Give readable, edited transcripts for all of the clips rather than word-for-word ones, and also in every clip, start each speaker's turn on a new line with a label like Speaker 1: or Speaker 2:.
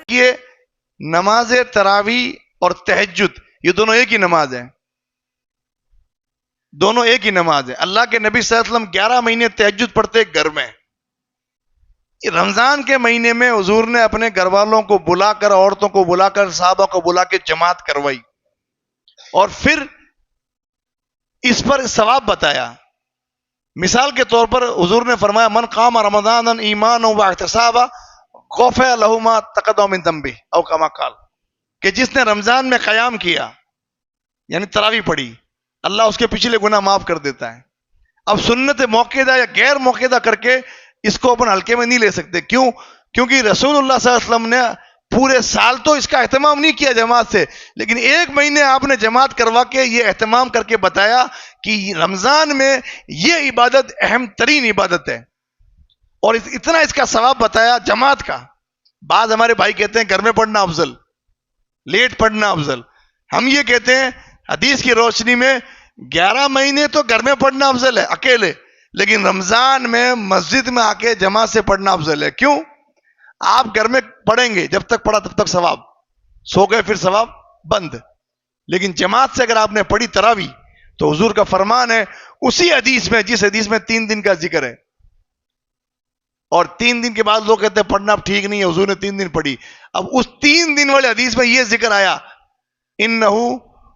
Speaker 1: یہ نماز تراویح اور تہجد یہ دونوں ایک ہی نماز ہے، دونوں ایک ہی نماز ہے۔ اللہ کے نبی صلی اللہ علیہ وسلم 11 مہینے تہجد پڑھتے گھر میں۔ رمضان کے مہینے میں حضور نے اپنے گھر والوں کو بلا کر، عورتوں کو بلا کر، صحابہ کو بلا کے جماعت کروائی اور پھر اس پر ثواب بتایا۔ مثال کے طور پر حضور نے فرمایا من قام رمضان ایمانا واحتسابا غفر لہ ما تقدم من ذنبہ او کما قال، کہ جس نے رمضان میں قیام کیا یعنی تراویح پڑھی، اللہ اس کے پچھلے گناہ معاف کر دیتا ہے۔ اب سنت موقعہ یا غیر موقعہ کر کے اس کو اپن ہلکے میں نہیں لے سکتے۔ کیوں؟ کیونکہ رسول اللہ صلی اللہ علیہ وسلم نے پورے سال تو اس کا اہتمام نہیں کیا جماعت سے، لیکن ایک مہینے آپ نے جماعت کروا کے یہ اہتمام کر کے بتایا کہ رمضان میں یہ عبادت اہم ترین عبادت ہے، اور اتنا اس کا ثواب بتایا جماعت کا۔ بعض ہمارے بھائی کہتے ہیں گھر میں پڑھنا افضل، لیٹ پڑھنا افضل۔ ہم یہ کہتے ہیں حدیث کی روشنی میں 11 مہینے تو گھر میں پڑھنا افضل ہے اکیلے، لیکن رمضان میں مسجد میں آ کے جماعت سے پڑھنا افضل ہے۔ کیوں؟ آپ گھر میں پڑھیں گے، جب تک پڑھا تب تک ثواب، سو گئے پھر ثواب بند۔ لیکن جماعت سے اگر آپ نے پڑھی تراویح تو حضور کا فرمان ہے اسی حدیث میں، جس حدیث میں 3 دن کا ذکر ہے، اور 3 دن کے بعد لوگ کہتے ہیں پڑھنا اب ٹھیک نہیں ہے، حضور نے 3 دن پڑھی۔ اب اس 3 دن والے حدیث میں یہ ذکر آیا انہو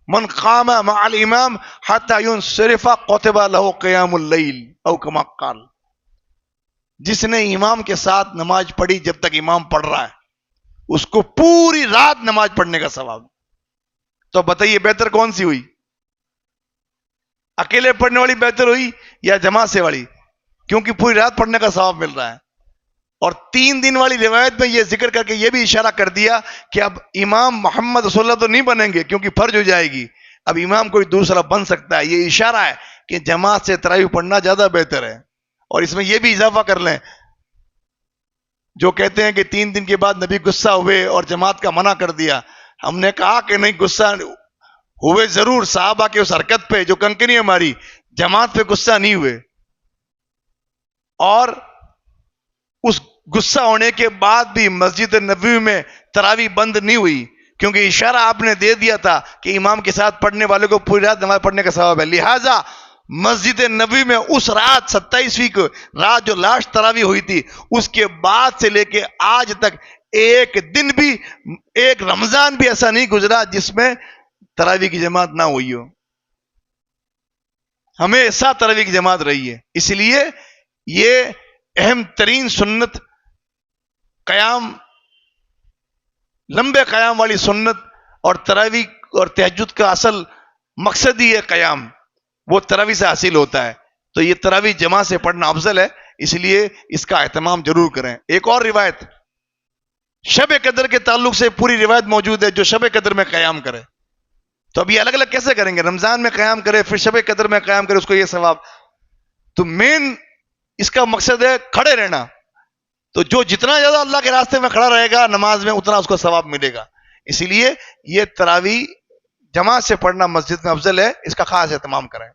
Speaker 1: من قام مع الامام حتی ینصرف کتب لہ قیام اللیل او کما قال، جس نے امام کے ساتھ نماز پڑھی جب تک امام پڑھ رہا ہے اس کو پوری رات نماز پڑھنے کا ثواب۔ تو بتائیے بہتر کون سی ہوئی؟ اکیلے پڑھنے والی بہتر ہوئی یا جماعت سے والی؟ کیونکہ پوری رات پڑھنے کا ثواب مل رہا ہے۔ اور 3 دن والی روایت میں یہ ذکر کر کے یہ بھی اشارہ کر دیا کہ اب امام محمد رسول اللہ تو نہیں بنیں گے کیونکہ فرض ہو جائے گی، اب امام کوئی دوسرا بن سکتا ہے۔ یہ اشارہ ہے کہ جماعت سے تراویح پڑھنا زیادہ بہتر ہے۔ اور اس میں یہ بھی اضافہ کر لیں، جو کہتے ہیں کہ 3 دن کے بعد نبی غصہ ہوئے اور جماعت کا منع کر دیا، ہم نے کہا کہ نہیں، غصہ ہوئے ضرور صحابہ کے اس حرکت پہ جو کنکنی ماری، جماعت پہ غصہ نہیں ہوئے، اور اس غصہ ہونے کے بعد بھی مسجد نبوی میں تراویح بند نہیں ہوئی، کیونکہ اشارہ آپ نے دے دیا تھا کہ امام کے ساتھ پڑھنے والے کو پوری رات نماز پڑھنے کا ثواب ہے۔ لہٰذا مسجد نبوی میں اس رات 27ویں کو رات جو لاسٹ تراویح ہوئی تھی، اس کے بعد سے لے کے آج تک ایک دن بھی، ایک رمضان بھی ایسا نہیں گزرا جس میں تراویح کی جماعت نہ ہوئی ہو، ہمیشہ تراویح کی جماعت رہی ہے۔ اس لیے یہ اہم ترین سنت، قیام، لمبے قیام والی سنت، اور تراویح اور تہجد کا اصل مقصد ہی ہے قیام، وہ تراویح سے حاصل ہوتا ہے۔ تو یہ تراویح جماعت سے پڑھنا افضل ہے، اس لیے اس کا اہتمام ضرور کریں۔ ایک اور روایت شب قدر کے تعلق سے پوری روایت موجود ہے، جو شب قدر میں قیام کرے۔ تو اب یہ الگ الگ کیسے کریں گے؟ رمضان میں قیام کرے پھر شب قدر میں قیام کرے، اس کو یہ ثواب۔ تو مین اس کا مقصد ہے کھڑے رہنا، تو جو جتنا زیادہ اللہ کے راستے میں کھڑا رہے گا نماز میں، اتنا اس کو ثواب ملے گا۔ اسی لیے یہ تراویح جماعت سے پڑھنا مسجد میں افضل ہے، اس کا خاص اہتمام کریں۔